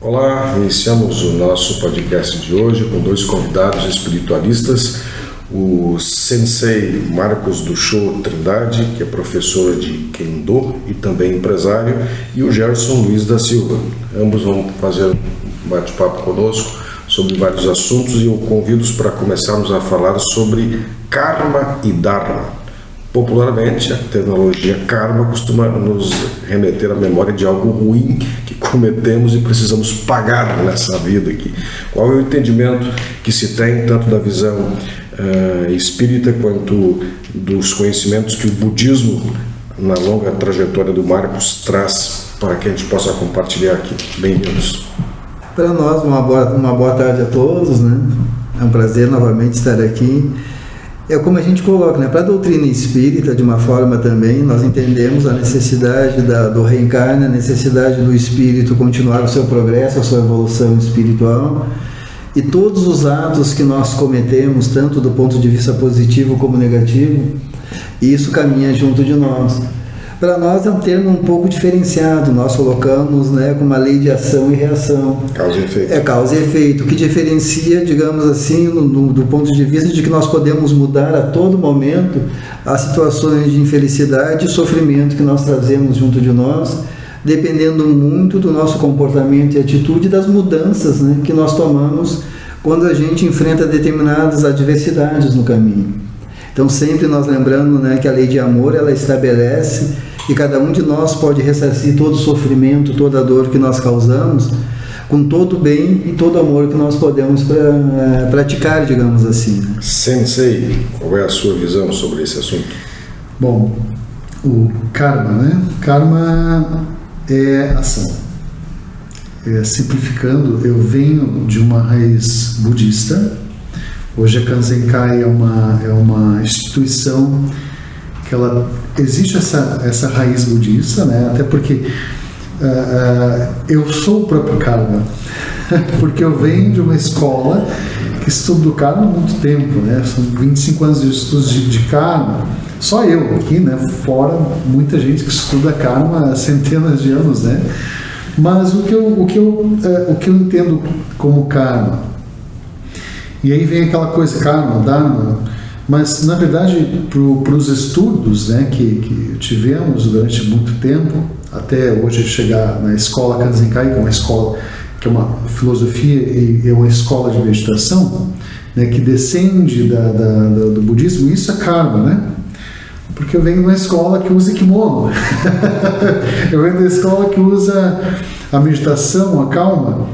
Olá, iniciamos o nosso podcast de hoje com dois convidados espiritualistas, o Sensei Marcos do Show Trindade, que é professor de Kendo e também empresário, e o Gerson Luiz da Silva. Ambos vão fazer um bate-papo conosco sobre vários assuntos e eu convido-os para começarmos a falar sobre Karma e Dharma. Popularmente, a terminologia karma costuma nos remeter à memória de algo ruim que cometemos e precisamos pagar nessa vida aqui. Qual é o entendimento que se tem tanto da visão espírita quanto dos conhecimentos que o budismo, na longa trajetória do Marcos, traz para que a gente possa compartilhar aqui? Bem-vindos. Para nós, uma boa tarde a todos, né? É um prazer novamente estar aqui. É como a gente coloca, né? Para a doutrina espírita, de uma forma também, nós entendemos a necessidade do reencarne, a necessidade do espírito continuar o seu progresso, a sua evolução espiritual, e todos os atos que nós cometemos, tanto do ponto de vista positivo como negativo, isso caminha junto de nós. Para nós é um termo um pouco diferenciado, nós colocamos, né, como uma lei de ação e reação. Causa e efeito. É causa e efeito, que diferencia, digamos assim, do ponto de vista de que nós podemos mudar a todo momento as situações de infelicidade e sofrimento que nós trazemos junto de nós, dependendo muito do nosso comportamento e atitude, das mudanças, né, que nós tomamos quando a gente enfrenta determinadas adversidades no caminho. Então, sempre nós lembrando, né, que a lei de amor, ela estabelece que cada um de nós pode ressarcir todo o sofrimento, toda a dor que nós causamos, com todo o bem e todo o amor que nós podemos praticar, digamos assim. Né? Sensei, qual é a sua visão sobre esse assunto? Bom, o karma, né? Karma é ação. Simplificando, eu venho de uma raiz budista. Hoje a Kanzenkai é uma instituição que ela existe essa raiz budista, né? Até porque eu sou o próprio karma, porque eu venho de uma escola que estuda o karma há muito tempo, né? São 25 anos de estudos de karma, só eu aqui, né? Fora muita gente que estuda karma há centenas de anos, né? Mas o que eu entendo como karma, e aí vem aquela coisa, karma, dharma, mas na verdade para os estudos, né, que tivemos durante muito tempo, até hoje chegar na escola Kanzenkai, que é uma escola, que é uma filosofia e é uma escola de meditação, né, que descende do budismo, isso é karma, né? Porque eu venho de uma escola que usa kimono, eu venho da escola que usa a meditação, a calma,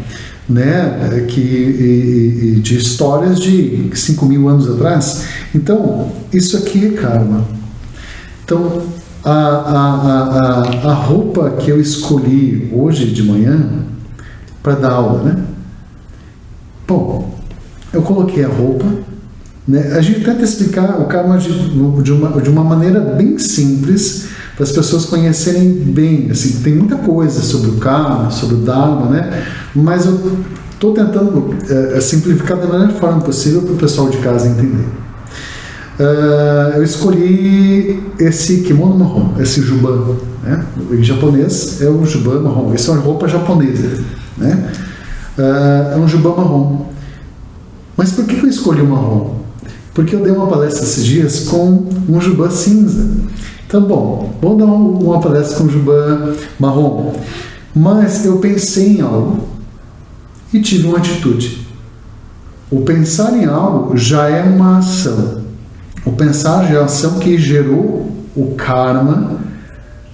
né, de histórias de 5.000 anos atrás. Então, isso aqui é karma. Então, a roupa que eu escolhi hoje de manhã para dar aula, né? Bom, eu coloquei a roupa, né? A gente tenta explicar o karma de uma maneira bem simples, para as pessoas conhecerem bem, assim, tem muita coisa sobre o karma, sobre o dharma, né? Mas eu estou tentando simplificar da melhor forma possível para o pessoal de casa entender. Eu escolhi esse kimono marrom, esse juban, né? Em japonês é o juban marrom, essa é uma roupa japonesa, né? É um juban marrom. Mas por que eu escolhi o marrom? Porque eu dei uma palestra esses dias com um juban cinza. Então, bom, vamos dar uma palestra com o juban marrom. Mas eu pensei em algo e tive uma atitude. O pensar em algo já é uma ação. O pensar já é uma ação que gerou o karma,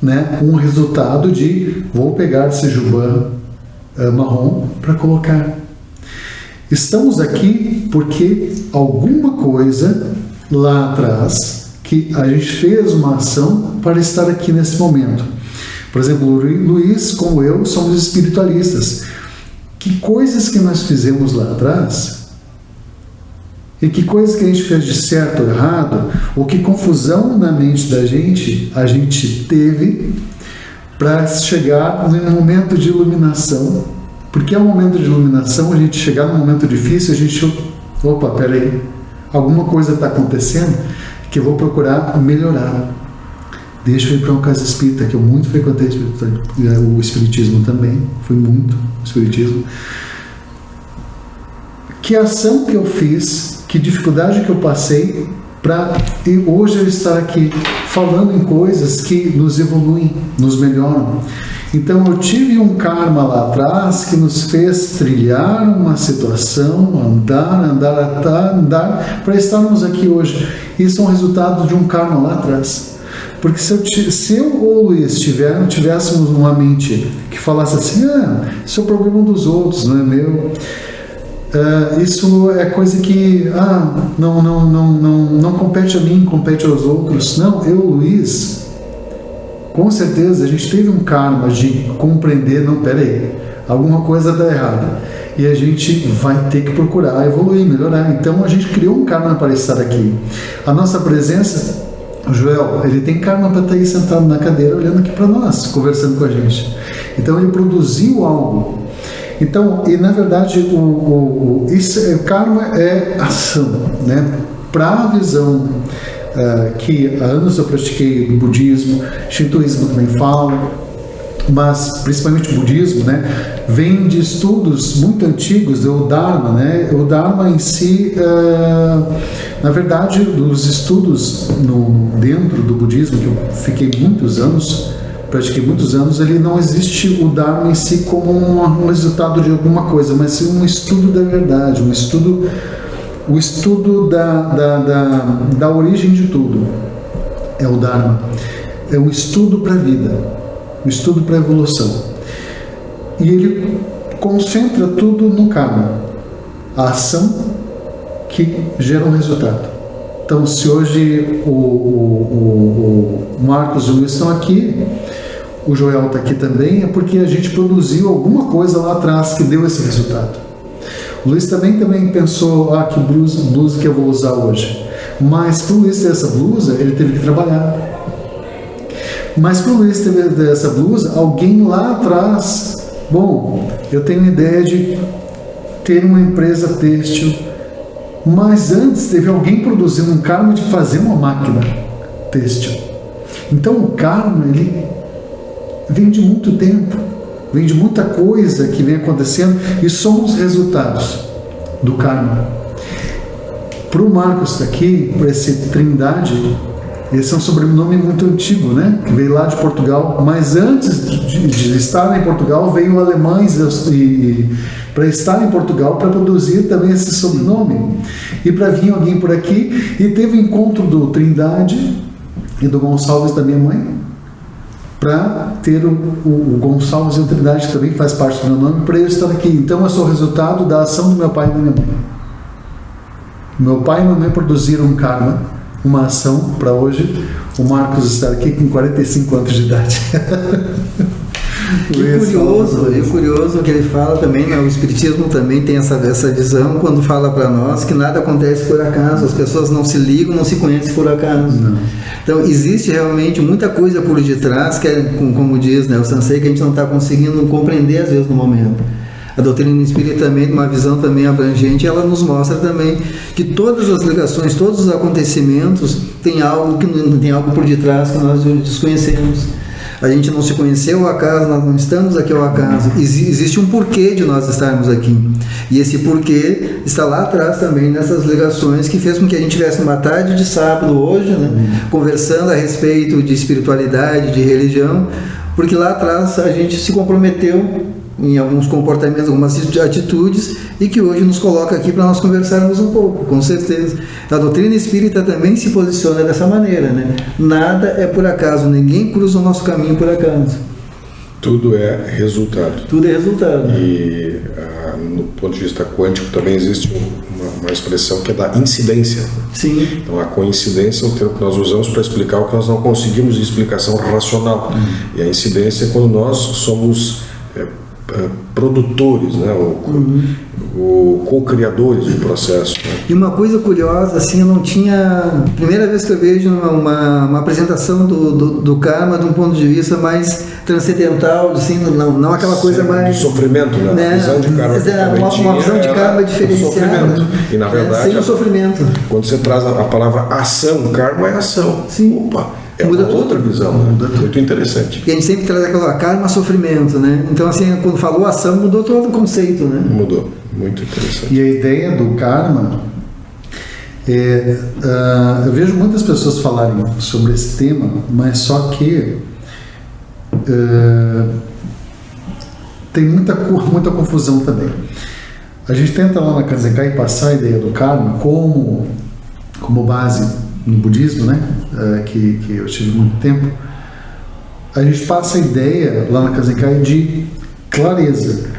né? Um resultado de vou pegar esse juban marrom para colocar. Estamos aqui porque alguma coisa lá atrás que a gente fez uma ação para estar aqui nesse momento. Por exemplo, o Luiz, como eu, somos espiritualistas. Que coisas que nós fizemos lá atrás, e que coisas que a gente fez de certo ou errado, ou que confusão na mente da gente a gente teve para chegar num momento de iluminação. Porque é um momento de iluminação, a gente chegar num momento difícil, a gente, opa, peraí, alguma coisa está acontecendo que eu vou procurar melhorar. Deixa eu ir para uma casa espírita, que eu muito frequentei o espiritismo também, fui muito o espiritismo. Que ação que eu fiz, que dificuldade que eu passei para hoje eu estar aqui falando em coisas que nos evoluem, nos melhoram. Então eu tive um karma lá atrás que nos fez trilhar uma situação, andar para estarmos aqui hoje. Isso é um resultado de um karma lá atrás. Porque se eu ou o Luiz tivéssemos uma mente que falasse assim, isso é o problema dos outros, não é meu. Isso é coisa que não compete a mim, compete aos outros. Não, eu, Luiz, com certeza a gente teve um karma de compreender, não, peraí, alguma coisa está errada. E a gente vai ter que procurar evoluir, melhorar. Então a gente criou um karma para estar aqui. A nossa presença, o Joel, ele tem karma para estar aí sentado na cadeira, olhando aqui para nós, conversando com a gente. Então ele produziu algo. Então, e na verdade, o karma é ação, né? Para a visão que há anos eu pratiquei do budismo, shintoísmo também falo, mas principalmente o budismo, né? Vem de estudos muito antigos do Dharma, né? O Dharma em si, na verdade, dos estudos dentro do budismo, que eu fiquei pratiquei muitos anos, ele não existe o Dharma em si como um resultado de alguma coisa, mas sim um estudo da verdade, o estudo da origem de tudo. É o Dharma. É um estudo para a vida, um estudo para a evolução. E ele concentra tudo no karma, a ação que gera um resultado. Então, se hoje o Marcos e o Luiz estão aqui, o Joel está aqui também, é porque a gente produziu alguma coisa lá atrás que deu esse resultado. O Luiz também pensou, que blusa que eu vou usar hoje. Mas para o Luiz ter essa blusa, ele teve que trabalhar. Mas para o Luiz ter essa blusa, alguém lá atrás, eu tenho a ideia de ter uma empresa têxtil, mas antes teve alguém produzindo um karma de fazer uma máquina têxtil. Então o karma, ele vem de muito tempo, vem de muita coisa que vem acontecendo e somos resultados do karma. Para o Marcos estar aqui, para esse Trindade, esse é um sobrenome muito antigo, né? Que veio lá de Portugal, mas antes de estar em Portugal veio alemães para estar em Portugal para produzir também esse sobrenome. E para vir alguém por aqui, e teve o encontro do Trindade e do Gonçalves da minha mãe, para ter o Gonçalves e o Trindade, que também faz parte do meu nome, para eu estar aqui. Então eu sou o resultado da ação do meu pai e da minha mãe. Meu pai e minha mãe produziram um karma, uma ação para hoje o Marcos estar aqui com 45 anos de idade. E curioso que ele fala também, né? O Espiritismo também tem essa visão quando fala para nós que nada acontece por acaso, as pessoas não se ligam, não se conhecem por acaso. Não. Então existe realmente muita coisa por detrás que é, como diz, né, o Sensei, que a gente não está conseguindo compreender às vezes no momento. A doutrina espírita também, uma visão também abrangente, ela nos mostra também que todas as ligações, todos os acontecimentos tem algo por detrás que nós desconhecemos. A gente não se conheceu ao acaso, nós não estamos aqui ao acaso. Existe um porquê de nós estarmos aqui. E esse porquê está lá atrás também, nessas ligações que fez com que a gente tivesse uma tarde de sábado hoje, né, conversando a respeito de espiritualidade, de religião, porque lá atrás a gente se comprometeu em alguns comportamentos, algumas atitudes, e que hoje nos coloca aqui para nós conversarmos um pouco, com certeza. A doutrina espírita também se posiciona dessa maneira, né? Nada é por acaso, ninguém cruza o nosso caminho por acaso. Tudo é resultado. Tudo é resultado. E no ponto de vista quântico também existe uma expressão que é da incidência. Sim. Então a coincidência é um termo que nós usamos para explicar o que nós não conseguimos de explicação racional. E a incidência é quando nós somos produtores, né, ou co-criadores do processo, né? E uma coisa curiosa, assim, eu não tinha... Primeira vez que eu vejo uma apresentação do karma de um ponto de vista mais transcendental, assim, não aquela coisa mais... De sofrimento, né? A visão de karma uma visão de karma diferenciada. E na verdade... sem o sofrimento. Quando você traz a palavra ação, karma é ação. Sim. Opa! É muda uma tudo. outra visão, né? Muito interessante. Porque a gente sempre traz aquela karma, sofrimento, né? Então, assim, quando falou ação, mudou todo o conceito, né? Mudou. Muito interessante. E a ideia do karma eu vejo muitas pessoas falarem sobre esse tema, mas só que tem muita confusão também. A gente tenta lá na Kanzenkai passar a ideia do karma como base no budismo, né? Que eu tive muito tempo. A gente passa a ideia lá na Kanzenkai de clareza.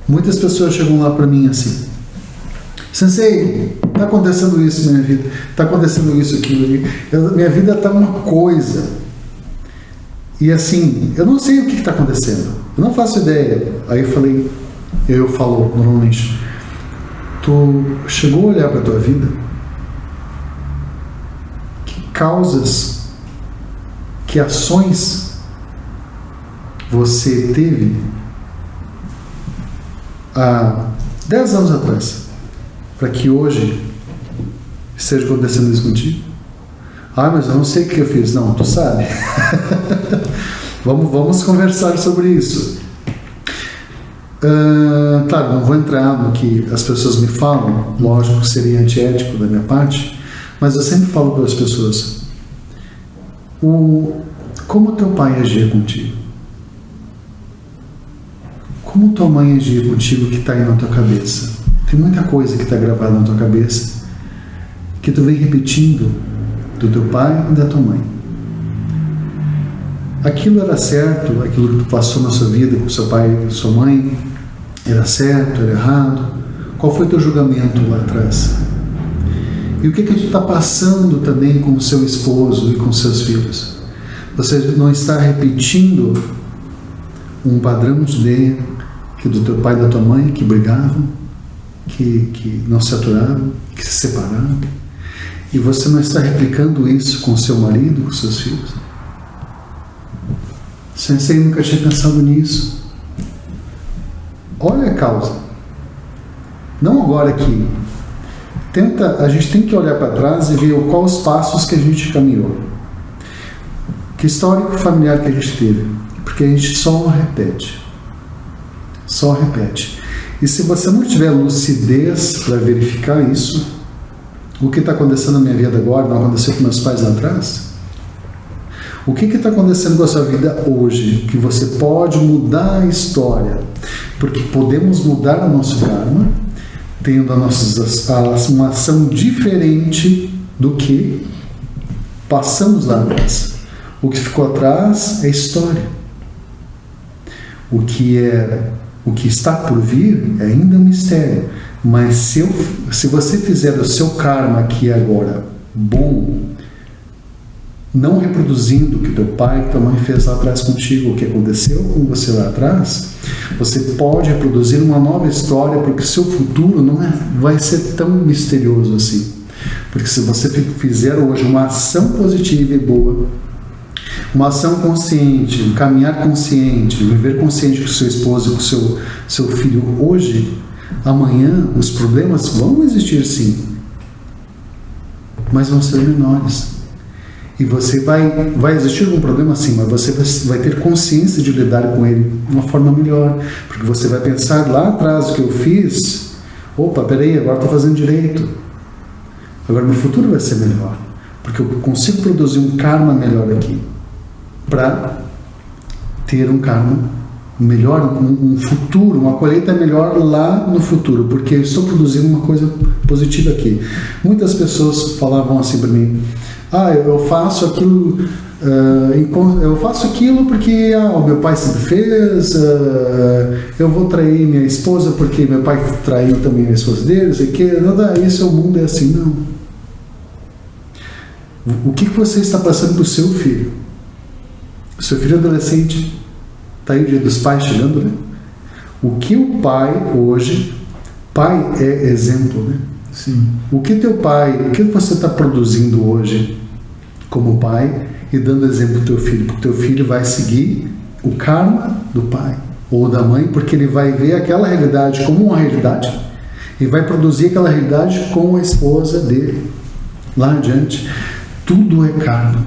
Muitas pessoas chegam lá para mim assim: Sensei, está acontecendo isso na minha vida, está acontecendo isso aqui, minha vida está uma coisa. E assim, eu não sei o que está acontecendo, eu não faço ideia. Aí eu falo normalmente: tu chegou a olhar para a tua vida? Que causas, que ações você teve há 10 anos atrás, para que hoje esteja acontecendo isso contigo? Mas eu não sei o que eu fiz. Não, tu sabe. Vamos conversar sobre isso. Claro, não vou entrar no que as pessoas me falam, lógico que seria antiético da minha parte, mas eu sempre falo para as pessoas: como teu pai agia contigo? Como tua mãe agia contigo que está aí na tua cabeça? Tem muita coisa que está gravada na tua cabeça que tu vem repetindo do teu pai e da tua mãe. Aquilo era certo, aquilo que tu passou na sua vida com seu pai e sua mãe, era certo, era errado? Qual foi teu julgamento lá atrás? E o que tu está passando também com o seu esposo e com seus filhos? Você não está repetindo um padrão de que do teu pai e da tua mãe que brigavam, que não se aturavam, que se separaram? E você não está replicando isso com seu marido, com seus filhos? Sensei, nunca tinha pensado nisso. Olha a causa. Não agora aqui. A gente tem que olhar para trás e ver quais os passos que a gente caminhou. Que histórico familiar que a gente teve. Porque a gente só repete. Só repete. E se você não tiver lucidez para verificar isso, o que está acontecendo na minha vida agora não aconteceu com meus pais lá atrás? O que está acontecendo com a sua vida hoje? Que você pode mudar a história. Porque podemos mudar o nosso karma tendo uma ação diferente do que passamos lá atrás. O que ficou atrás é história. O que está por vir é ainda um mistério. Mas se você fizer o seu karma aqui agora bom, não reproduzindo o que teu pai e tua mãe fez lá atrás contigo, o que aconteceu com você lá atrás, você pode reproduzir uma nova história, porque o seu futuro não vai ser tão misterioso assim. Porque se você fizer hoje uma ação positiva e boa, uma ação consciente, um caminhar consciente, viver consciente com seu esposo e com seu filho hoje, amanhã os problemas vão existir sim, mas vão ser menores. E você vai existir algum problema sim, mas você vai ter consciência de lidar com ele de uma forma melhor, porque você vai pensar lá atrás o que eu fiz, opa, peraí, agora estou fazendo direito, agora meu futuro vai ser melhor, porque eu consigo produzir um karma melhor aqui, para ter um karma melhor, um futuro, uma colheita melhor lá no futuro, porque eu estou produzindo uma coisa positiva aqui. Muitas pessoas falavam assim para mim: eu faço aquilo, porque o meu pai sempre fez, eu vou trair minha esposa porque meu pai traiu também a esposa dele, isso, o mundo é assim. Não. O que você está passando para o seu filho? O seu filho adolescente, está aí o dia dos pais chegando, né? O que o pai hoje, pai é exemplo, né? Sim. O que você está produzindo hoje como pai e dando exemplo para o teu filho? Porque o teu filho vai seguir o karma do pai ou da mãe, porque ele vai ver aquela realidade como uma realidade e vai produzir aquela realidade com a esposa dele lá adiante. Tudo é karma.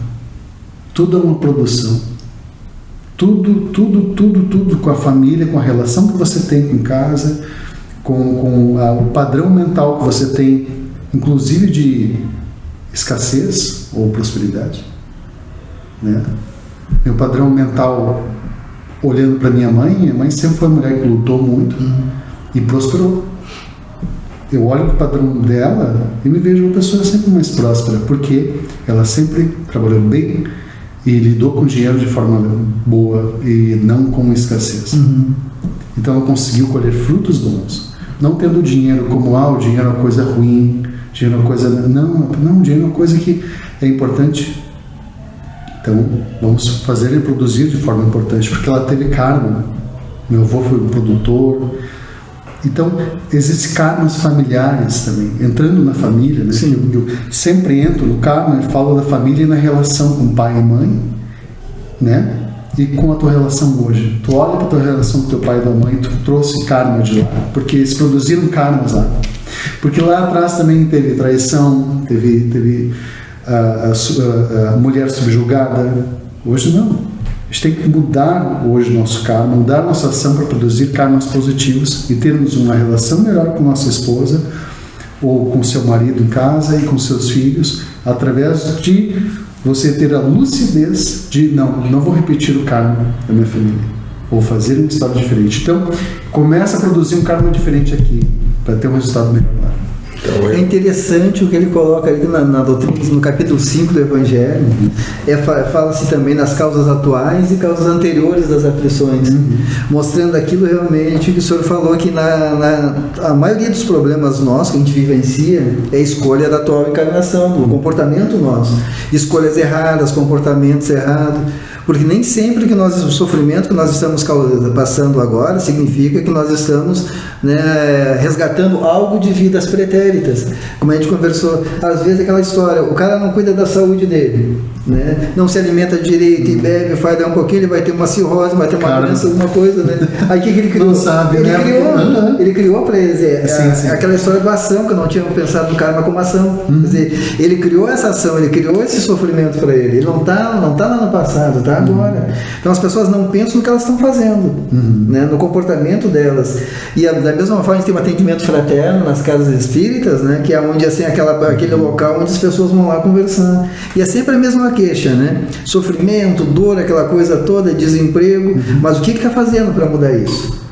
Tudo é uma produção. Tudo com a família, com a relação que você tem em casa, com o padrão mental que você tem, inclusive de escassez ou prosperidade, né? Meu padrão mental, olhando para minha mãe sempre foi uma mulher que lutou muito e prosperou. Eu olho para o padrão dela e me vejo uma pessoa sempre mais próspera, porque ela sempre trabalhou bem e lidou com dinheiro de forma boa e não com escassez. Então ela conseguiu colher frutos bons, não tendo dinheiro como o dinheiro é uma coisa ruim, dinheiro é uma coisa... Não, dinheiro é uma coisa que é importante. Então vamos fazer ele produzir de forma importante, porque ela teve karma. Meu avô foi um produtor. Então existem karmas familiares também, entrando na família, né? Eu sempre entro no karma e falo da família e na relação com pai e mãe, né? E com a tua relação hoje. Tu olha para a tua relação com teu pai e tua mãe, tu trouxe karma de lá, porque eles produziram karmas lá. Porque lá atrás também teve traição, teve a mulher subjugada. Hoje não. A gente tem que mudar hoje nosso karma, mudar nossa ação para produzir karmas positivos e termos uma relação melhor com nossa esposa ou com seu marido em casa e com seus filhos, através de você ter a lucidez de não vou repetir o karma da minha família, vou fazer uma história diferente. Então, começa a produzir um karma diferente aqui para ter um resultado melhor lá. É interessante o que ele coloca ali na doutrina, no capítulo 5 do Evangelho. Fala-se também nas causas atuais e causas anteriores das aflições, mostrando aquilo realmente que o senhor falou, que a maioria dos problemas nossos que a gente vivencia é a escolha da atual encarnação, do comportamento nosso. Escolhas erradas, comportamentos errados. Porque nem sempre o sofrimento que nós estamos passando agora significa que nós estamos, né, resgatando algo de vidas pretéritas. Como a gente conversou, às vezes aquela história, o cara não cuida da saúde dele, né, não se alimenta direito e bebe, faz dar um pouquinho, ele vai ter uma cirrose, vai ter uma doença, alguma coisa, né? Aí o que ele criou? Não sabe, ele né? Ele criou para eles sim. aquela história do ação, que eu não tinha pensado no karma como ação. Quer dizer, ele criou essa ação, ele criou esse sofrimento para ele. Ele não tá lá no passado, tá agora. Então as pessoas não pensam no que elas estão fazendo, né, no comportamento delas. E da mesma forma a gente tem um atendimento fraterno nas casas espíritas, né, que é onde assim, aquele local onde as pessoas vão lá conversar. E é sempre a mesma queixa, né? Sofrimento, dor, aquela coisa toda, desemprego. Mas o que está fazendo para mudar isso?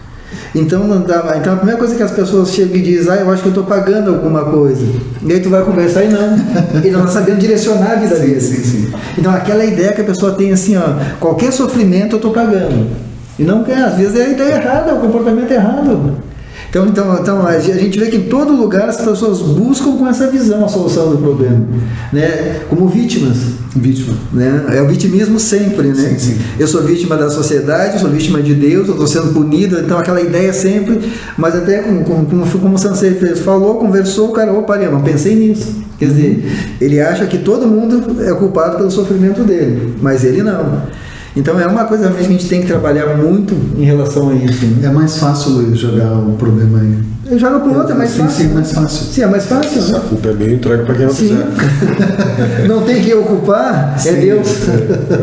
Então a primeira coisa que as pessoas chegam e dizem, eu acho que eu estou pagando alguma coisa. E aí tu vai conversar e ele não está sabendo direcionar a vida dele. Sim. Então aquela ideia que a pessoa tem assim, qualquer sofrimento eu estou pagando. E não quer, às vezes é a ideia errada, é o comportamento errado. Então a gente vê que em todo lugar as pessoas buscam com essa visão a solução do problema, né? Como vítimas. Né? É o vitimismo sempre, né? Sim. Eu sou vítima da sociedade, eu sou vítima de Deus, eu estou sendo punido, então aquela ideia sempre, mas até como o Sansei falou, conversou, o cara, eu não pensei nisso. Quer dizer, ele acha que todo mundo é culpado pelo sofrimento dele, mas ele não. Então é uma coisa realmente que a gente tem que trabalhar muito em relação a isso, né? É mais fácil jogar o problema aí. Ele joga pro outro, é mais fácil. Sim, mais fácil. Sim, é mais fácil. Essa culpa é meio entregue para quem não quiser. Não tem que ocupar, é Deus.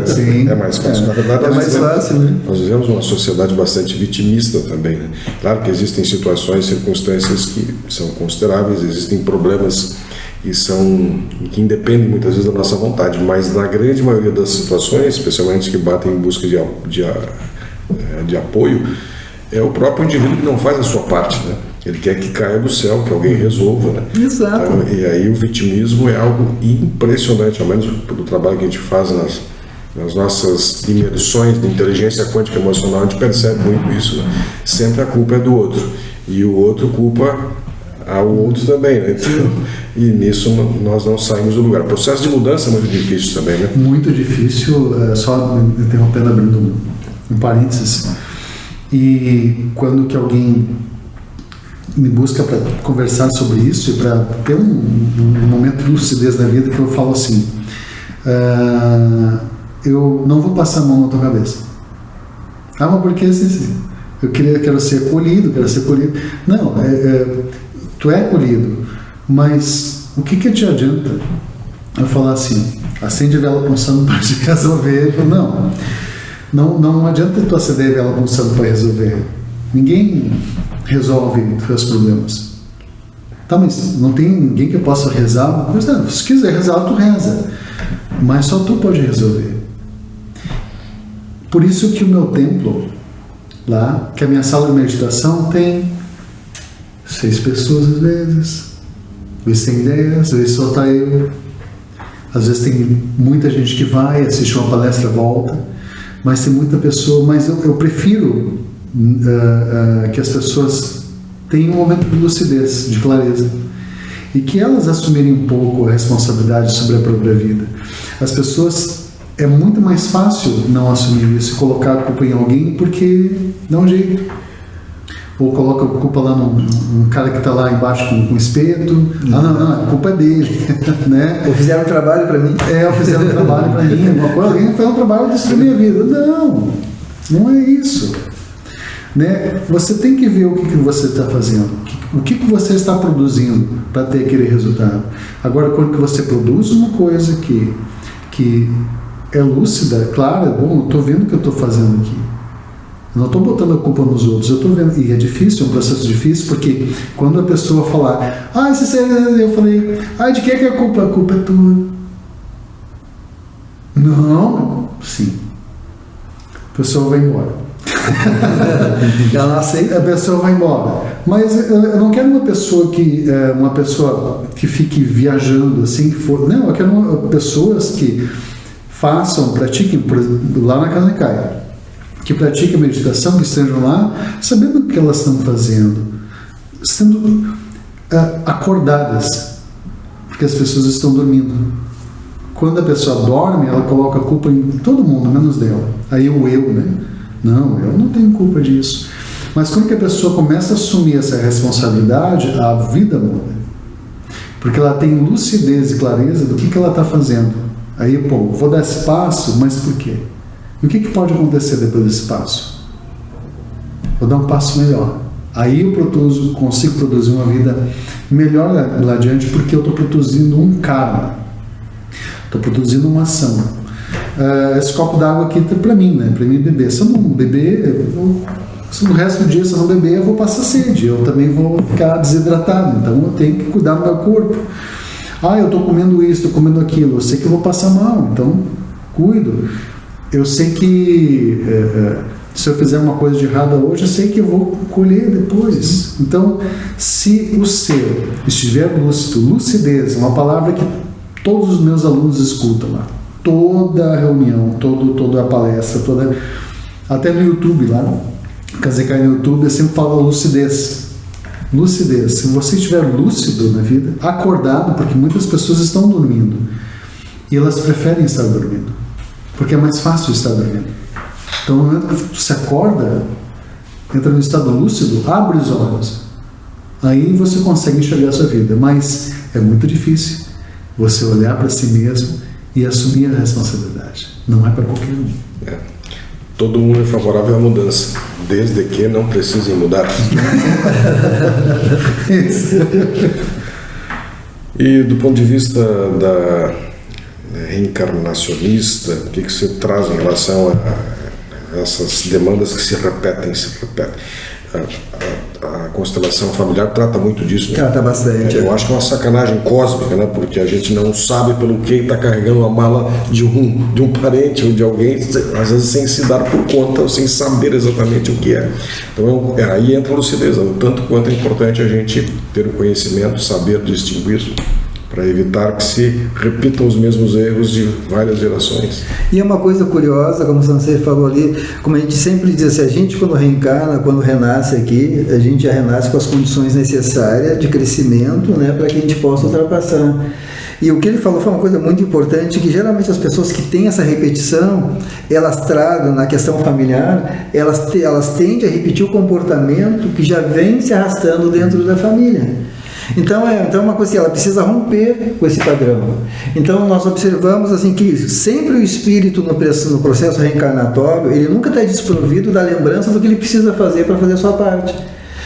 Sim. É mais fácil. Na verdade, é mais fácil, né? Nós vivemos uma sociedade bastante vitimista também, né? Claro que existem situações, circunstâncias que são consideráveis, existem problemas que independem muitas vezes da nossa vontade, mas na grande maioria das situações, especialmente que batem em busca de apoio, é o próprio indivíduo que não faz a sua parte, né? Ele quer que caia do céu, que alguém resolva, né? Exato. Então, e aí o vitimismo é algo impressionante, ao menos pelo trabalho que a gente faz nas nossas imersões de inteligência quântica emocional, a gente percebe muito isso, né? Sempre a culpa é do outro, e o outro culpa ao outro também, né? Então, e nisso nós não saímos do lugar. O processo de mudança é muito difícil também, né? Muito difícil, só interrompendo, abrindo um parênteses. E quando que alguém me busca para conversar sobre isso e para ter um momento de lucidez na vida, que eu falo assim, eu não vou passar a mão na tua cabeça. Mas por que assim? Eu quero ser acolhido, Não, tu é acolhido, mas o que te adianta eu falar assim, acende a vela pulsando para resolver. Eu falo, não adianta tu acender a vela pulsando para resolver. Ninguém resolve os seus problemas. Tá, mas não tem ninguém que possa rezar uma coisa. Se quiser rezar, tu reza. Mas só tu pode resolver. Por isso que o meu templo, lá, que a minha sala de meditação tem 6 pessoas às vezes tem 10, às vezes só tá eu. Às vezes tem muita gente que vai, assiste uma palestra, volta. Mas tem muita pessoa. Mas eu prefiro que as pessoas tenham um momento de lucidez, de clareza. E que elas assumirem um pouco a responsabilidade sobre a própria vida. As pessoas, é muito mais fácil não assumir isso e colocar a culpa em alguém porque dá um jeito. Ou coloca a culpa lá num cara que está lá embaixo com espeto. Não, a culpa é dele. Né? Ou fizeram um trabalho para mim. Ou fizeram um trabalho para mim. Alguém fez um trabalho e destruiu minha vida. Não é isso. Né? Você tem que ver o que você está fazendo. O que você está produzindo para ter aquele resultado. Agora, quando você produz uma coisa que é lúcida, claro, é bom, eu estou vendo o que eu estou fazendo aqui. Eu não estou botando a culpa nos outros, eu estou vendo. E é difícil, é um processo difícil, porque quando a pessoa falar, eu falei, de quem é que é a culpa? A culpa é tua. Não, sim. A pessoa vai embora. Ela não aceita. A pessoa vai embora. Mas eu não quero uma pessoa que fique viajando assim, não, eu quero pessoas que pratiquem, por exemplo, lá na Casa Nikaya, que pratiquem meditação, que estejam lá, sabendo o que elas estão fazendo, estando acordadas, porque as pessoas estão dormindo. Quando a pessoa dorme, ela coloca a culpa em todo mundo, menos dela. Aí o eu, né? Não, eu não tenho culpa disso. Mas quando que a pessoa começa a assumir essa responsabilidade, a vida muda. Porque ela tem lucidez e clareza do que ela está fazendo. Aí, vou dar esse passo, mas por quê? E o que pode acontecer depois desse passo? Vou dar um passo melhor. Aí eu consigo produzir uma vida melhor lá adiante, porque eu estou produzindo um karma. Estou produzindo uma ação. Esse copo d'água aqui é para mim, né? Para mim beber. Se eu não beber, se no resto do dia se eu não beber, eu vou passar sede. Eu também vou ficar desidratado. Então eu tenho que cuidar do meu corpo. Eu estou comendo isso, estou comendo aquilo. Eu sei que eu vou passar mal, então cuido. Eu sei que se eu fizer uma coisa de errada hoje, eu sei que eu vou colher depois. Então, se o ser estiver lúcido, lucidez, uma palavra que todos os meus alunos escutam lá. Toda a reunião, toda a palestra, até no YouTube lá, Kazekai no YouTube, eu sempre falo lucidez. Lucidez. Se você estiver lúcido na vida, acordado, porque muitas pessoas estão dormindo e elas preferem estar dormindo, porque é mais fácil estar dormindo. Então, no momento que você acorda, entra no estado lúcido, abre os olhos, aí você consegue enxergar a sua vida. Mas é muito difícil você olhar para si mesmo e assumir a responsabilidade. Não é para qualquer um. Todo mundo é favorável à mudança, desde que não precisem mudar. E do ponto de vista da reencarnacionista, o que você traz em relação a essas demandas que se repetem? A constelação familiar trata muito disso, né? Trata bastante. Eu acho que é uma sacanagem cósmica, né? Porque a gente não sabe pelo que está carregando a mala de um parente ou de alguém, às vezes sem se dar por conta ou sem saber exatamente o que é. Então aí entra a lucidez, o tanto quanto é importante a gente ter o conhecimento, saber distinguir, para evitar que se repitam os mesmos erros de várias gerações. E é uma coisa curiosa, como o Sansei falou ali, como a gente sempre diz assim, a gente quando reencarna, quando renasce aqui, a gente já renasce com as condições necessárias de crescimento, né, para que a gente possa ultrapassar. E o que ele falou foi uma coisa muito importante, que geralmente as pessoas que têm essa repetição, elas tragam na questão familiar, elas tendem a repetir o comportamento que já vem se arrastando dentro da família. Então é uma coisa assim, ela precisa romper com esse padrão. Então nós observamos assim que sempre o espírito no processo reencarnatório, ele nunca está desprovido da lembrança do que ele precisa fazer para fazer a sua parte.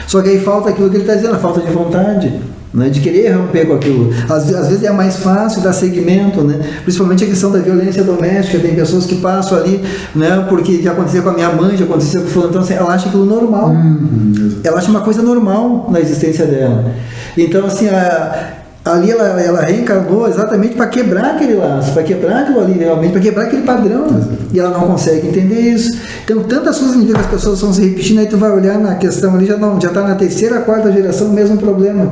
Só que aí falta aquilo que ele está dizendo, a falta de vontade. né, de querer romper com aquilo. Às vezes é mais fácil dar seguimento, né, principalmente a questão da violência doméstica. Tem pessoas que passam ali, né, porque já aconteceu com a minha mãe, já aconteceu com o fulano, então assim, ela acha aquilo normal, ela acha uma coisa normal na existência dela. Então assim, ali ela reencarnou exatamente para quebrar aquele laço, para quebrar aquilo ali realmente, para quebrar aquele padrão, e ela não consegue entender isso. Então tantas coisas que as pessoas estão se repetindo, aí tu vai olhar na questão ali, já está na terceira, quarta geração o mesmo problema.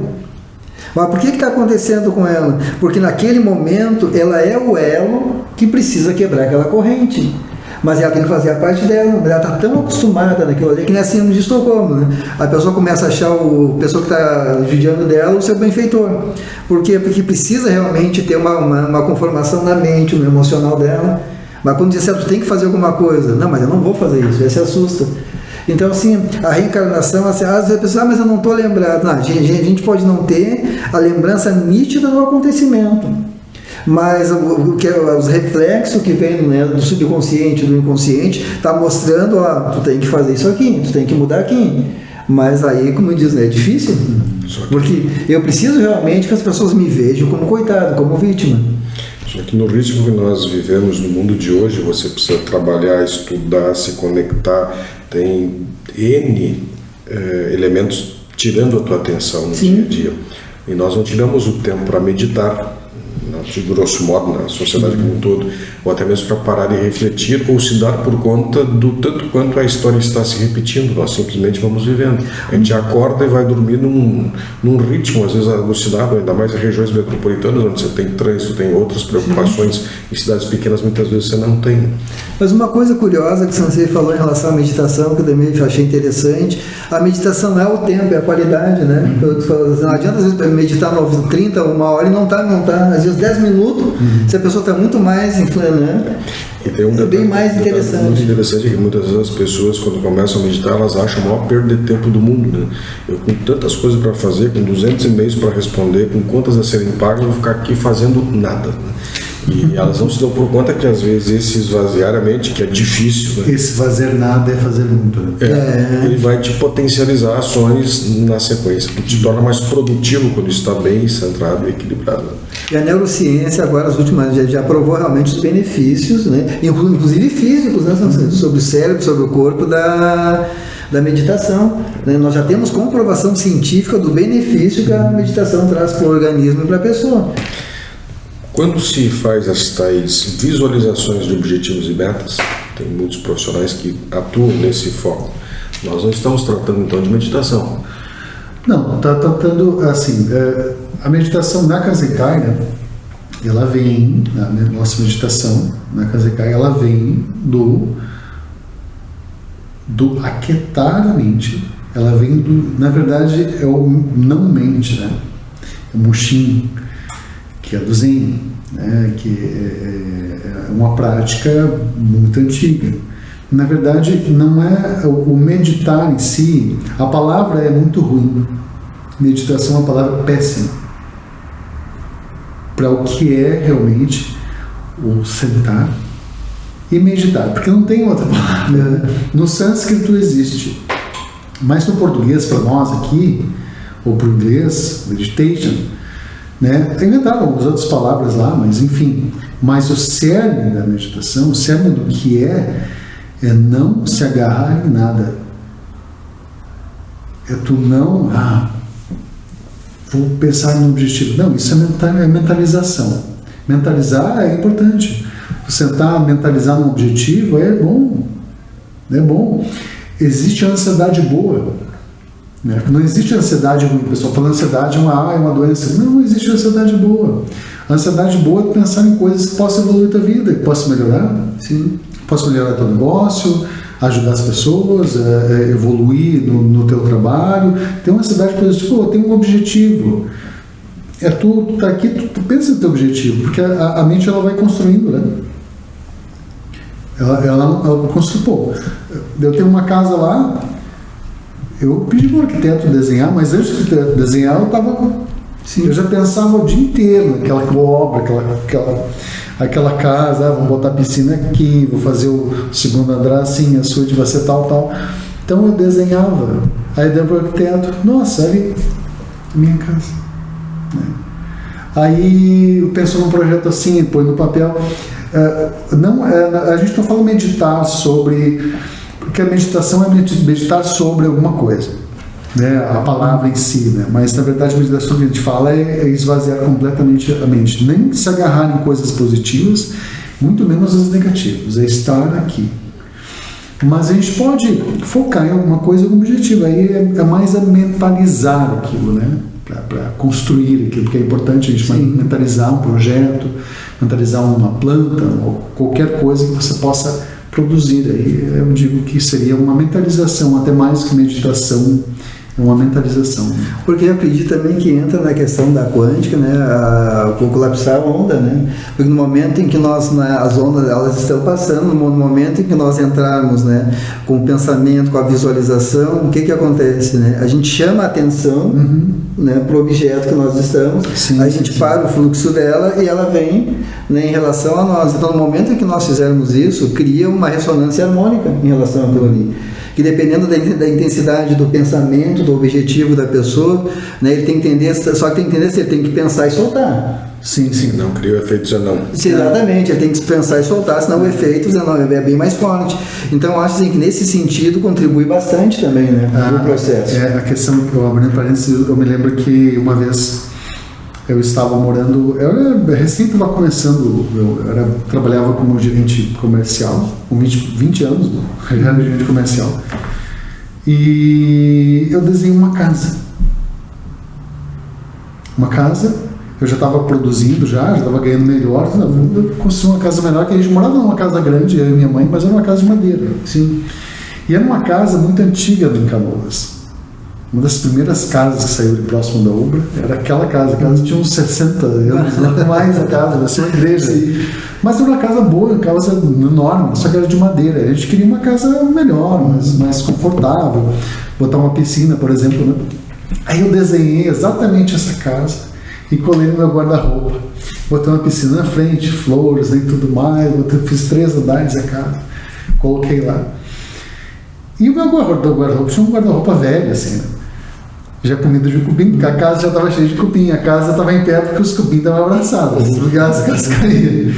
Mas por que está acontecendo com ela? Porque naquele momento ela é o elo que precisa quebrar aquela corrente. Mas ela tem que fazer a parte dela. Ela está tão acostumada naquilo ali que nem a síndrome de Estocolmo, né? A pessoa começa a achar a pessoa que está judiando dela o seu benfeitor. Por quê? Porque precisa realmente ter uma conformação na mente, no emocional dela. Mas quando diz certo, tem que fazer alguma coisa. Não, mas eu não vou fazer isso. Aí se assusta. Então, assim, a reencarnação, assim, às vezes a pessoa, mas eu não estou lembrado. Não, a gente pode não ter a lembrança nítida do acontecimento, mas os reflexos que vêm, né, do subconsciente, do inconsciente, está mostrando, ó, tu tem que fazer isso aqui, tu tem que mudar aqui. Mas aí, como diz, né, é difícil, porque eu preciso realmente que as pessoas me vejam como coitado, como vítima. Só que no ritmo que nós vivemos no mundo de hoje, você precisa trabalhar, estudar, se conectar, tem N elementos tirando a tua atenção no dia a dia. E nós não tiramos o tempo para meditar, de grosso modo, na sociedade como um todo, ou até mesmo para parar e refletir, ou se dar por conta do tanto quanto a história está se repetindo. Nós simplesmente vamos vivendo. A gente acorda e vai dormir num ritmo, às vezes alucinado, ainda mais em regiões metropolitanas, onde você tem trânsito, tem outras preocupações. Em cidades pequenas, muitas vezes você não tem. Mas uma coisa curiosa que você falou em relação à meditação, que eu também achei interessante, a meditação não é o tempo, é a qualidade, né? Não adianta às vezes meditar 30, uma hora e não tá, às vezes 10 minutos, se a pessoa está muito mais né? E tem um bem mais interessante. Muito interessante que muitas vezes as pessoas, quando começam a meditar, elas acham a maior perda de tempo do mundo, né? Eu com tantas coisas para fazer, com 200 e-mails para responder, com contas a serem pagas, vou ficar aqui fazendo nada, né? E elas não se dão por conta que às vezes esse esvaziar a mente, que é difícil, né? Esse fazer nada é fazer muito, né? Ele vai te potencializar ações na sequência, que te torna mais produtivo quando está bem centrado e equilibrado. E a neurociência agora, as últimas, já provou realmente os benefícios, né? Inclusive físicos, né? Sobre o cérebro, sobre o corpo da meditação, né? Nós já temos comprovação científica do benefício que a meditação traz para o organismo e para a pessoa. Quando se faz as tais visualizações de objetivos e metas, tem muitos profissionais que atuam nesse foco. Nós não estamos tratando então de meditação. Não, está tratando assim, a meditação na Kazekai, né, ela vem, a nossa meditação na Kazekai, ela vem do aquietar a mente, ela vem na verdade, é o não mente, né, é o Mushin, que é do Zen, né, que é uma prática muito antiga. Na verdade, não é o meditar em si, a palavra é muito ruim. Meditação é uma palavra péssima para o que é realmente o sentar e meditar, porque não tem outra palavra. No sânscrito existe, mas no português, para nós aqui, ou para o inglês, meditation, né? Inventaram algumas outras palavras lá, mas enfim. Mas o cerne da meditação, o cerne do que é não se agarrar em nada. É tu não, vou pensar no objetivo. Não, isso é mentalização. Mentalizar é importante. Sentar, mentalizar um objetivo é bom. É bom. Existe a ansiedade boa. Não existe ansiedade ruim. O pessoal fala ansiedade é uma doença. Não existe ansiedade boa. A ansiedade boa é pensar em coisas que possam evoluir a tua vida, que possam melhorar. Sim. Posso melhorar teu negócio, ajudar as pessoas, evoluir no teu trabalho. Tem uma ansiedade positiva, tem um objetivo. Tu tá aqui, tu pensa no teu objetivo, porque a mente ela vai construindo, né? Ela construiu. Eu tenho uma casa lá. Eu pedi para o arquiteto desenhar, mas antes de desenhar eu já pensava o dia inteiro naquela obra, aquela casa, vamos botar a piscina aqui, vou fazer o segundo andar assim, a suíte vai ser tal. Então eu desenhava. Aí deu para o arquiteto, nossa, ali, minha casa. né? Aí pensou num projeto assim, põe no papel. A gente não fala meditar sobre, porque a meditação é meditar sobre alguma coisa, né? A palavra em si, né? Mas na verdade a meditação que a gente fala é esvaziar completamente a mente, nem se agarrar em coisas positivas, muito menos as negativas, é estar aqui. Mas a gente pode focar em alguma coisa, algum objetivo, aí é mais a mentalizar aquilo, né? Para construir aquilo, porque é importante a gente mentalizar um projeto, mentalizar uma planta, ou qualquer coisa que você possa produzir. Aí eu digo que seria uma mentalização, até mais que meditação, é uma mentalização. Porque eu acredito também que entra na questão da quântica, né, o colapsar a onda, né? Porque no momento em que as ondas elas estão passando, no momento em que nós entrarmos, né, com o pensamento, com a visualização, o que acontece, né? A gente chama a atenção, né, para o objeto que nós estamos, a gente para o fluxo dela e ela vem, né, em relação a nós. Então, no momento em que nós fizermos isso, cria uma ressonância harmônica em relação àquilo ali. Que dependendo da intensidade do pensamento, do objetivo da pessoa, né, ele tem que entender, só que tem que entender se ele tem que pensar e soltar. Sim. Não cria o efeito Zenão. Exatamente, ele tem que pensar e soltar, senão o efeito Zenão é bem mais forte. Então eu acho assim, que nesse sentido contribui bastante também, né, no processo. A questão que eu abri parênteses, eu me lembro que uma vez eu estava morando, eu recém estava começando, trabalhava como gerente comercial, com 20 anos, eu era gerente comercial, e eu desenhei uma casa, eu já estava produzindo, já estava ganhando melhor, eu construí uma casa melhor, que a gente morava numa casa grande, eu e minha mãe, mas era uma casa de madeira, Sim. E era uma casa muito antiga em Canoas. Uma das primeiras casas que saiu de próximo da Ubra era aquela casa. A casa tinha uns 60 anos, não mais a casa, vai ser uma igreja. Mas era uma casa boa, uma casa enorme, só que era de madeira. A gente queria uma casa melhor, mais confortável, botar uma piscina, por exemplo, né? Aí eu desenhei exatamente essa casa e colei no meu guarda-roupa. Botei uma piscina na frente, flores e tudo mais, fiz 3 andares da casa, coloquei lá. E o meu guarda-roupa tinha um guarda-roupa velho, assim, né? Já comido de cupim, porque a casa já estava cheia de cupim, a casa estava em pé porque os cupim estavam abraçados, porque as casas caíam.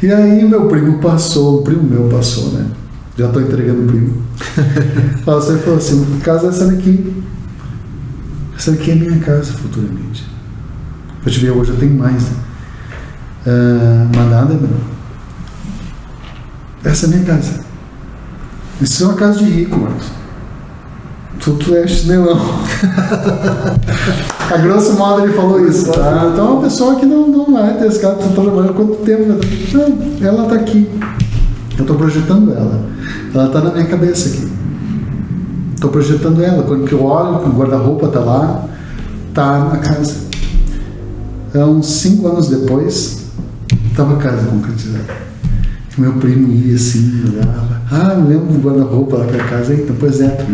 E aí o primo meu passou, né? Já estou entregando o primo. Passou e falou assim: casa essa daqui é minha casa futuramente. Eu te ver hoje, eu tenho mais, né? Mas nada, meu. Essa é a minha casa. Isso é uma casa de rico, Marcos. Tu é chinelão. A grosso modo ele falou isso, tá? Então é uma pessoa que não vai ter esse cara, tá trabalhando quanto tempo? Não, ela tá aqui. Eu estou projetando ela. Ela tá na minha cabeça aqui. Estou projetando ela. Quando eu olho, o guarda-roupa tá lá, tá na casa. Uns 5 anos depois, estava a casa concretizada. Meu primo ia assim, olhava. Me lembro do guarda-roupa lá pra casa. Eita, pois é,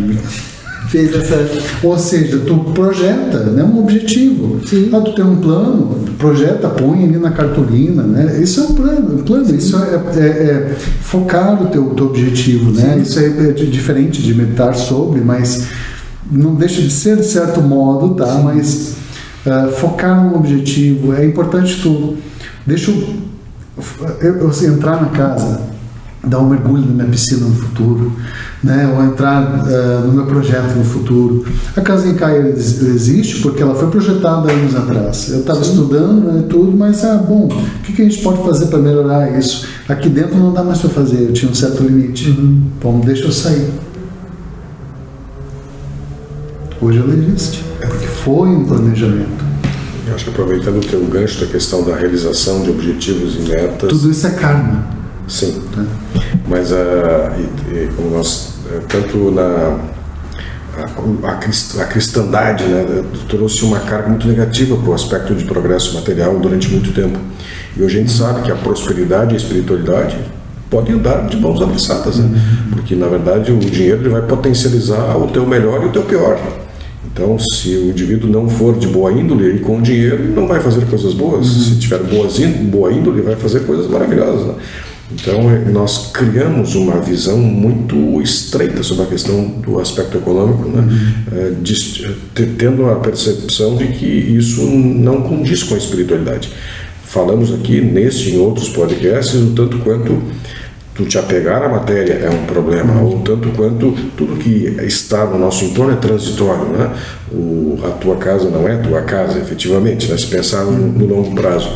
fez essa. Ou seja, tu projeta, né, um objetivo. Sim. Tu tem um plano, projeta, põe ali na cartolina, né? Isso é um plano. Isso é focar o teu objetivo, né? Sim. Isso é diferente de meditar sobre, mas não deixa de ser de certo modo, tá? Sim. Mas focar no objetivo é importante. Deixa eu entrar na casa, dar um mergulho na minha piscina no futuro, né? Ou entrar no meu projeto no futuro. A Casa em Caia existe porque ela foi projetada anos atrás. Eu estava estudando, né, tudo, mas bom, o que a gente pode fazer para melhorar isso? Aqui dentro não dá mais para fazer, eu tinha um certo limite. Bom, deixa eu sair. Hoje ela existe, porque foi um planejamento. Eu acho que aproveitando o teu gancho da questão da realização de objetivos e metas... Tudo isso é karma. Sim, mas como nós, tanto a cristandade, né, trouxe uma carga muito negativa para o aspecto de progresso material durante muito tempo. E hoje a gente sabe que a prosperidade e a espiritualidade podem andar de mãos abraçadas, né? Porque na verdade o dinheiro ele vai potencializar o teu melhor e o teu pior. Então, se o indivíduo não for de boa índole, ele com o dinheiro não vai fazer coisas boas. Se tiver boa índole, vai fazer coisas maravilhosas, né? Então, nós criamos uma visão muito estreita sobre a questão do aspecto econômico, né? Tendo a percepção de que isso não condiz com a espiritualidade. Falamos aqui, neste e em outros podcasts, o tanto quanto tu te apegar à matéria é um problema, ou tanto quanto tudo que está no nosso entorno é transitório, né? A tua casa não é tua casa, efetivamente, né? Se pensar no longo prazo.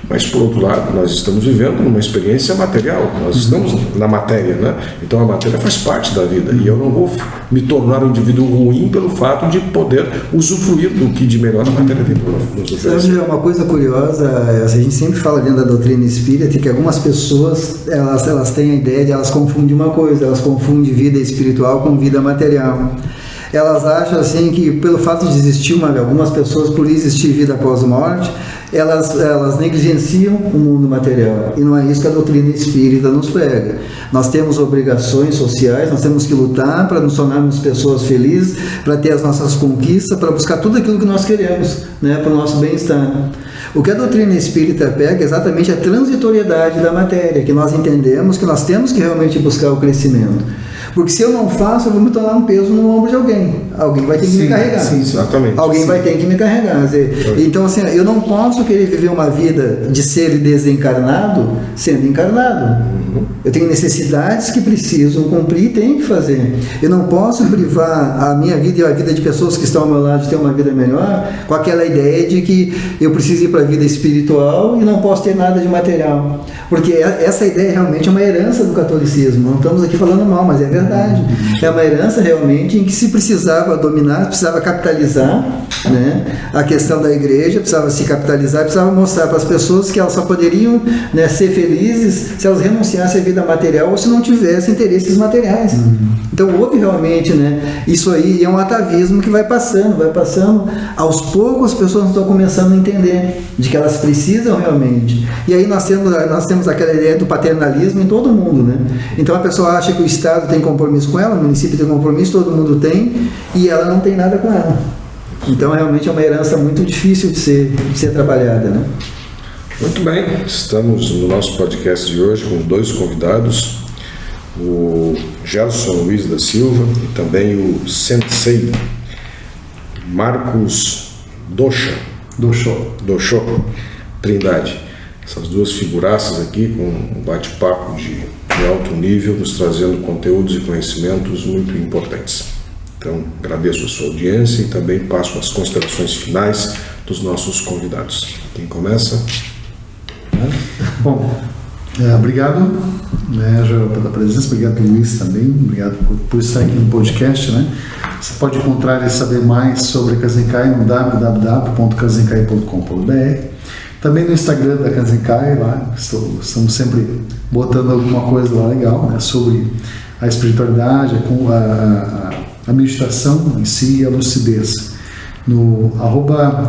Mas, por outro lado, nós estamos vivendo numa experiência material, nós estamos na matéria, né? Então a matéria faz parte da vida, e eu não vou me tornar um indivíduo ruim pelo fato de poder usufruir do que de melhor a matéria tem para nos oferecer. Sabe, uma coisa curiosa, a gente sempre fala dentro da doutrina espírita que algumas pessoas, elas têm a ideia de elas confundem uma coisa, elas confundem vida espiritual com vida material. Elas acham assim que pelo fato de existir algumas pessoas, por existir vida após a morte, elas negligenciam o mundo material, e não é isso que a doutrina espírita nos prega. Nós temos obrigações sociais, nós temos que lutar para nos tornarmos pessoas felizes, para ter as nossas conquistas, para buscar tudo aquilo que nós queremos, né, para o nosso bem-estar. O que a doutrina espírita pega é exatamente a transitoriedade da matéria, que nós entendemos que nós temos que realmente buscar o crescimento. Porque se eu não faço, eu vou me tornar um peso no ombro de alguém. Alguém vai ter que me carregar. Sim, exatamente. Alguém vai ter que me carregar. Então, assim, eu não posso querer viver uma vida de ser desencarnado sendo encarnado. Eu tenho necessidades que preciso cumprir e tenho que fazer. Eu não posso privar a minha vida e a vida de pessoas que estão ao meu lado de ter uma vida melhor com aquela ideia de que eu preciso ir para a vida espiritual e não posso ter nada de material. Porque essa ideia realmente é uma herança do catolicismo. Não estamos aqui falando mal, mas é verdade. É uma herança realmente em que se precisava dominar, precisava capitalizar, né, a questão da igreja, precisava se capitalizar, precisava mostrar para as pessoas que elas só poderiam, né, ser felizes se elas renunciassem à vida material ou se não tivessem interesses materiais. Então houve realmente, né, isso aí é um atavismo que vai passando, aos poucos as pessoas estão começando a entender de que elas precisam realmente. E aí nós temos aquela ideia do paternalismo em todo mundo, né? Então a pessoa acha que o Estado tem compromisso com ela, o município tem compromisso, todo mundo tem, e ela não tem nada com ela. Então realmente é uma herança muito difícil de ser trabalhada, né? Muito bem, estamos no nosso podcast de hoje com dois convidados, o Gelson Luiz da Silva e também o Sensei Marcos Doxó Trindade. Essas duas figuraças aqui com um bate-papo de alto nível, nos trazendo conteúdos e conhecimentos muito importantes. Então, agradeço a sua audiência e também passo as considerações finais dos nossos convidados. Quem começa? Bom, obrigado, né, Joel, pela presença, obrigado Luiz também, obrigado por estar aqui no podcast, né? Você pode encontrar e saber mais sobre Kanzenkai no www.kanzenkai.com.br. Também no Instagram da Kanzenkai, lá estamos sempre botando alguma coisa lá legal, né, sobre a espiritualidade, a meditação em si e a lucidez, no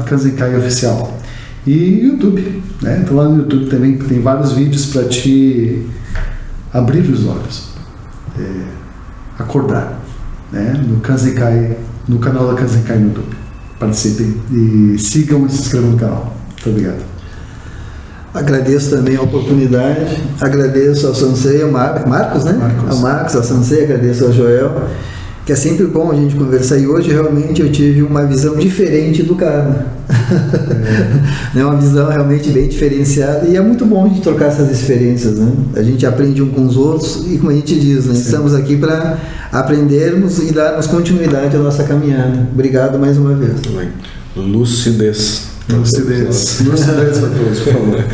@KanzenkaiOficial. E YouTube, né? Então lá no YouTube também tem vários vídeos para te abrir os olhos, acordar, né? No Kanzenkai, no canal da Kanzenkai no YouTube. Participem e sigam e se inscrevam no canal. Muito obrigado. Agradeço também a oportunidade, agradeço ao Sensei, ao Marcos, né? Ao Marcos, ao Sensei, agradeço ao Joel, que é sempre bom a gente conversar, e hoje realmente eu tive uma visão diferente do karma. É uma visão realmente bem diferenciada, e é muito bom a gente trocar essas experiências, né? A gente aprende um com os outros e, como a gente diz, né? Estamos aqui para aprendermos e darmos continuidade à nossa caminhada. Obrigado mais uma vez. Lucidez para todos, por favor.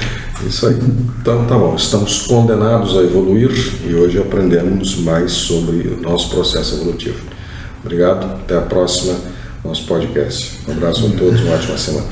Isso aí. Então tá bom, estamos condenados a evoluir e hoje aprendemos mais sobre o nosso processo evolutivo. Obrigado, até a próxima, nosso podcast. Um abraço a todos, uma ótima semana.